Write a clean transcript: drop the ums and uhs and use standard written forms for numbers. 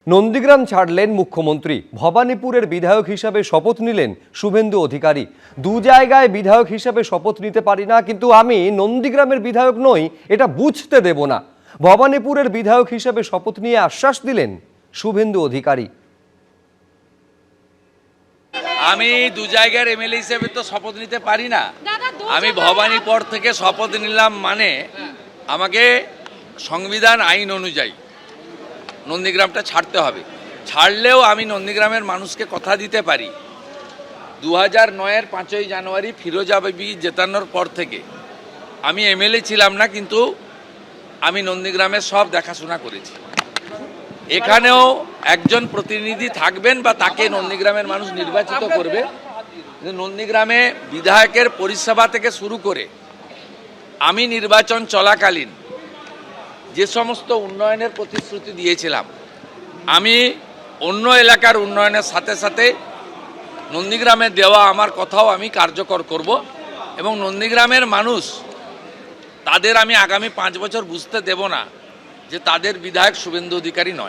নন্দীগ্রাম ছাড়লেন মুখ্যমন্ত্রী। ভবানীপুরের বিধায়ক হিসাবে শপথ নিলেন শুভেন্দু অধিকারী। দু জায়গায় বিধায়ক হিসাবে শপথ নিতে পারি না, কিন্তু আমি নন্দীগ্রামের বিধায়ক নই এটা বুঝতে দেব না। ভবানীপুরের বিধায়ক হিসাবে শপথ নিয়ে আশ্বাস দিলেন শুভেন্দু অধিকারী। আমি দু জায়গার এমএলএ হিসেবে তো শপথ নিতে পারি না। আমি ভবানীপুর থেকে শপথ নিলাম, মানে আমাকে সংবিধান আইন অনুযায়ী নন্দীগ্রামটা ছাড়তে হবে। ছাড়লেও আমি নন্দীগ্রামের মানুষকে কথা দিতে পারি, 2009-এর 5ই জানুয়ারি ফিরোজা বিবি জেতানোর পর থেকে আমি এমএলএ ছিলাম না, কিন্তু আমি নন্দীগ্রামের সব দেখাশোনা করেছি। এখানেও একজন প্রতিনিধি থাকবেন বা তাকে নন্দীগ্রামের মানুষ নির্বাচিত করবে। নন্দীগ্রামে বিধায়কের পরিষেবা থেকে শুরু করে আমি নির্বাচন চলাকালীন যে সমস্ত উন্নয়নের প্রতিশ্রুতি দিয়েছিলাম, আমি অন্য এলাকার উন্নয়নের সাথে সাথে নন্দীগ্রামে দেওয়া আমার কথাও আমি কার্যকর করব এবং নন্দীগ্রামের মানুষ তাদের আমি আগামী 5 বছর বুঝতে দেব না যে তাদের বিধায়ক শুভেন্দু অধিকারী নয়।